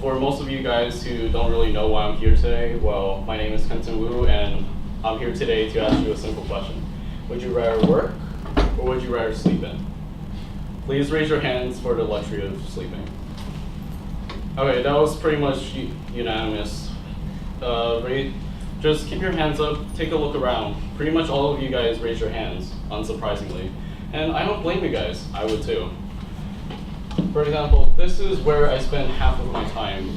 for most of you guys who don't really know why I'm here today, well, my name is Kenton and I'm here today to ask you a simple question. Would you rather work or would you rather sleep in? Please raise your hands for the luxury of sleeping. Okay, that was pretty much unanimous. Just keep your hands up, take a look around. Pretty much all of you guys raise your hands, unsurprisingly. And I don't blame you guys, I would too. For example, this is where I spend half of my time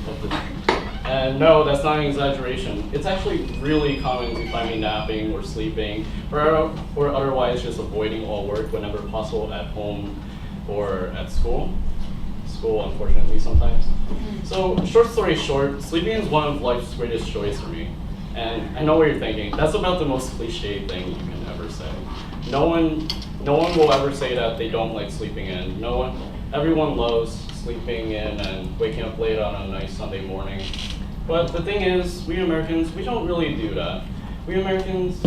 and no, that's not an exaggeration. It's actually really common to find me napping or sleeping, or otherwise just avoiding all work whenever possible at home or at school. School, unfortunately, sometimes. So, short story short, sleeping is one of life's greatest joys for me. And I know what you're thinking. That's about the most cliche thing you can ever say. No one will ever say that they don't like sleeping in. Everyone loves sleeping in and waking up late on a nice Sunday morning. But the thing is, we Americans, we don't really do that. We Americans,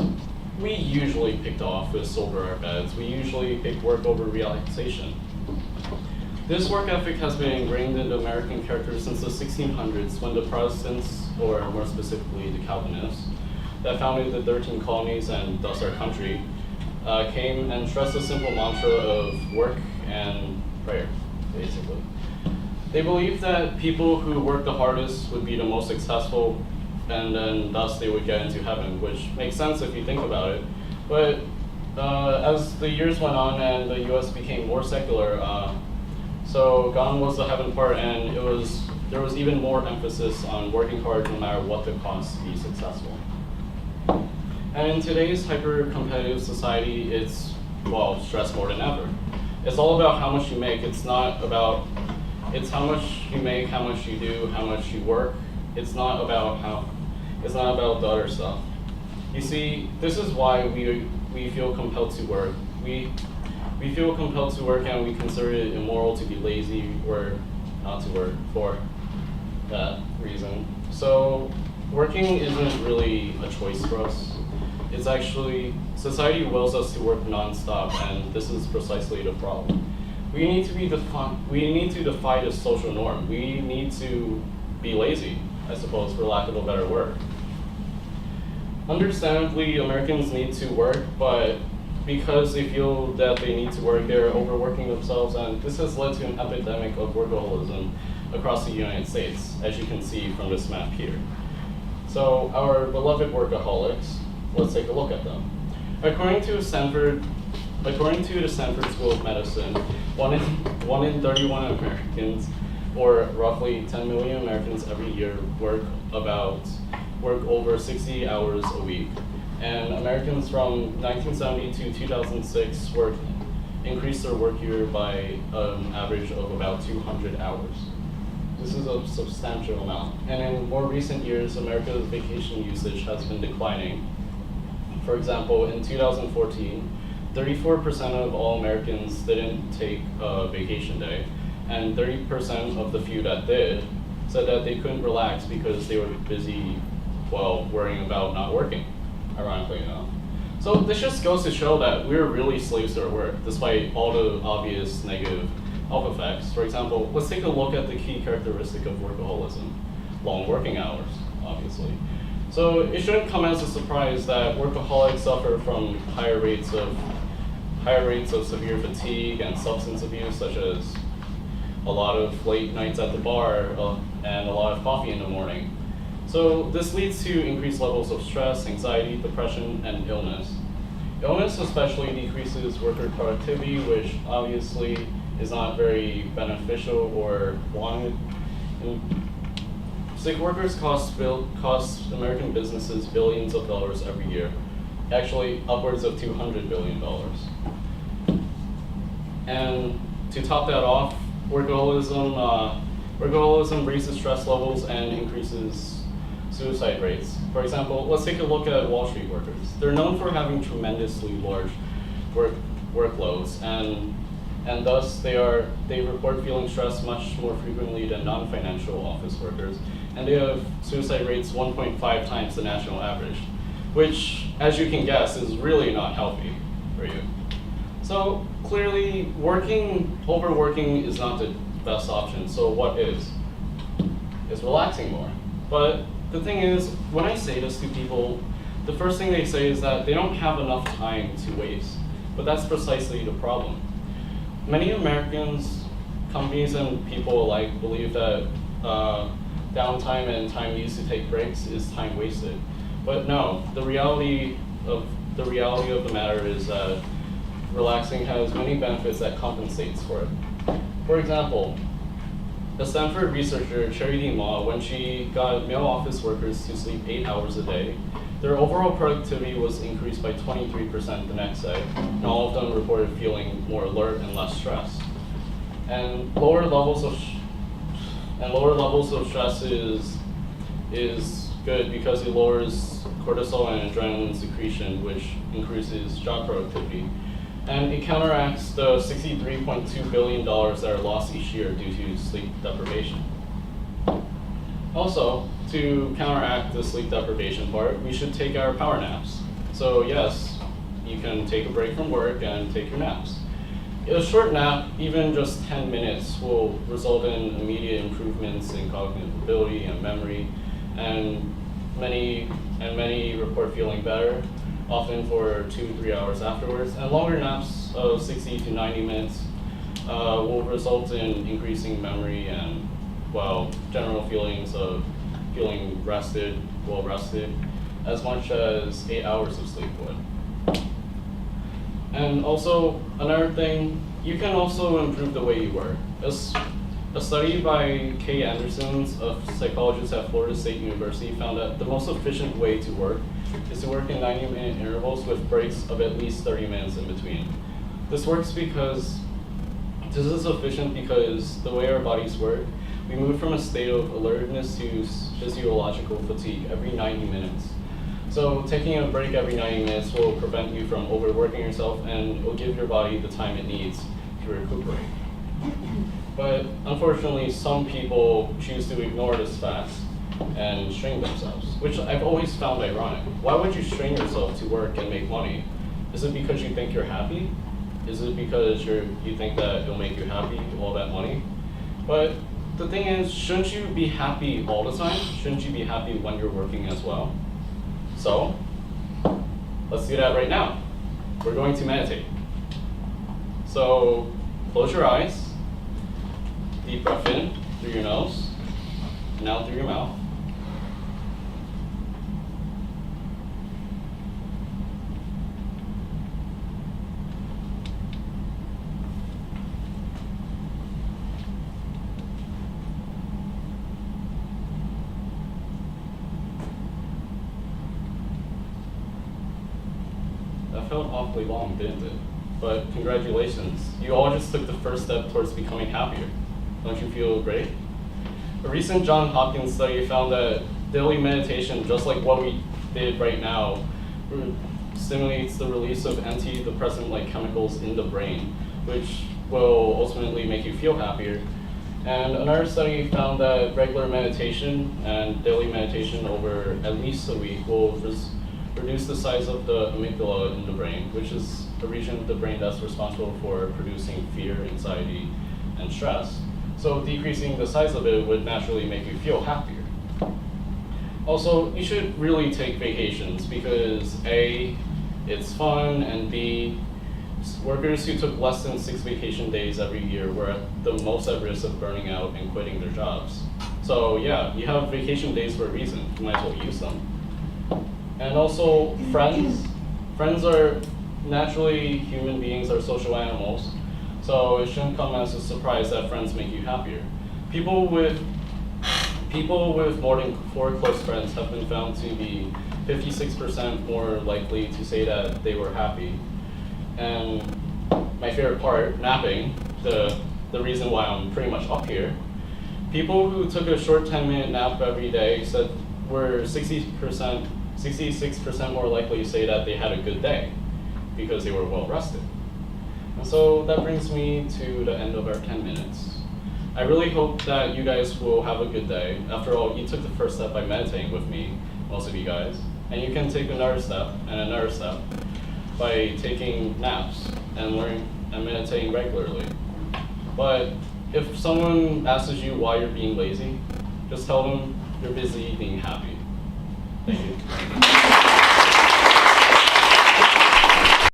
we usually pick office over our beds. We usually pick work over relaxation. This work ethic has been ingrained into American character since the 1600s when the Protestants, or more specifically the Calvinists, that founded the 13 colonies and thus our country, came and stressed a simple mantra of work and prayer, basically. They believed that people who worked the hardest would be the most successful, and then thus they would get into heaven, which makes sense if you think about it. But as the years went on and the US became more secular, so gone was the heaven part, and there was even more emphasis on working hard no matter what the cost to be successful. And in today's hyper-competitive society, it's, well, stressed more than ever. It's all about how much you make. It's how much you make, how much you do, how much you work. It's not about the other stuff. You see, this is why we feel compelled to work. We feel compelled to work and we consider it immoral to be lazy or not to work for that reason. So working isn't really a choice for us. It's actually, society wills us to work nonstop, and this is precisely the problem. We need to defy the social norm. We need to be lazy, I suppose, for lack of a better word. Understandably, Americans need to work, but because they feel that they need to work, they're overworking themselves, and this has led to an epidemic of workaholism across the United States, as you can see from this map here. So our beloved workaholics, let's take a look at them. According to the Stanford School of Medicine, one in 31 Americans, or roughly 10 million Americans every year, work over 60 hours a week. And Americans from 1970 to 2006 increased their work year by an average of about 200 hours. This is a substantial amount. And in more recent years, America's vacation usage has been declining. For example, in 2014, 34% of all Americans didn't take a vacation day, and 30% of the few that did said that they couldn't relax because they were busy, worrying about not working, ironically enough. So this just goes to show that we're really slaves to our work, despite all the obvious negative health effects. For example, let's take a look at the key characteristic of workaholism: long working hours, obviously. So it shouldn't come as a surprise that workaholics suffer from higher rates of severe fatigue and substance abuse, such as a lot of late nights at the bar and a lot of coffee in the morning. So this leads to increased levels of stress, anxiety, depression, and illness. Illness especially decreases worker productivity, which obviously is not very beneficial or wanted. Sick workers cost American businesses billions of dollars every year, actually upwards of $200 billion. And to top that off, workaholism raises stress levels and increases suicide rates. For example, let's take a look at Wall Street workers. They're known for having tremendously large workloads, and thus they report feeling stressed much more frequently than non-financial office workers, and they have suicide rates 1.5 times the national average, which, as you can guess, is really not healthy for you. So clearly, overworking is not the best option. So what is? is relaxing more. But the thing is, when I say this to people, the first thing they say is that they don't have enough time to waste. But that's precisely the problem. Many Americans, companies and people alike believe that downtime and time used to take breaks is time wasted. But no, the reality of the matter is that relaxing has many benefits that compensates for it. For example, the Stanford researcher Charity Ma, when she got male office workers to sleep 8 hours a day, their overall productivity was increased by 23% the next day, and all of them reported feeling more alert and less stressed. And lower levels of stress is good because it lowers cortisol and adrenaline secretion, which increases job productivity. And it counteracts the $63.2 billion that are lost each year due to sleep deprivation. Also, to counteract the sleep deprivation part, we should take our power naps. So yes, you can take a break from work and take your naps. A short nap, even just 10 minutes, will result in immediate improvements in cognitive ability and memory, and many report feeling better, often for 2 to 3 hours afterwards. And longer naps of 60 to 90 minutes will result in increasing memory and, well, general feelings of feeling rested, well rested, as much as 8 hours of sleep would. And also, another thing, you can also improve the way you work. A study by Kay Anderson, a psychologist at Florida State University, found that the most efficient way to work is to work in 90-minute intervals with breaks of at least 30 minutes in between. This is efficient because the way our bodies work, we move from a state of alertness to physiological fatigue every 90 minutes. So taking a break every 90 minutes will prevent you from overworking yourself, and will give your body the time it needs to recuperate. But unfortunately, some people choose to ignore this fact and strain themselves, which I've always found ironic. Why would you strain yourself to work and make money? Is it because you think you're happy? Is it because you think that it'll make you happy, all that money? But the thing is, shouldn't you be happy all the time? Shouldn't you be happy when you're working as well? So, let's do that right now. We're going to meditate. So, close your eyes, deep breath in through your nose, and out through your mouth. That felt awfully long, didn't it? But congratulations, you all just took the first step towards becoming happier. Don't you feel great? A recent Johns Hopkins study found that daily meditation, just like what we did right now, stimulates the release of antidepressant-like chemicals in the brain, which will ultimately make you feel happier. And another study found that regular meditation and daily meditation over at least a week will reduce the size of the amygdala in the brain, which is a region of the brain that's responsible for producing fear, anxiety, and stress. So decreasing the size of it would naturally make you feel happier. Also, you should really take vacations because A, it's fun, and B, workers who took less than 6 vacation days every year were the most at risk of burning out and quitting their jobs. So yeah, you have vacation days for a reason. You might as well use them. And also, friends are naturally, human beings are social animals, so it shouldn't come as a surprise that friends make you happier. People with more than 4 close friends have been found to be 56% more likely to say that they were happy. And my favorite part, napping, the reason why I'm pretty much up here, people who took a short 10-minute nap every day said were 66% more likely to say that they had a good day because they were well rested. And so that brings me to the end of our 10 minutes. I really hope that you guys will have a good day. After all, you took the first step by meditating with me, most of you guys, and you can take another step and another step by taking naps and learning and meditating regularly. But if someone asks you why you're being lazy, Just tell them you're busy being happy. Thank you.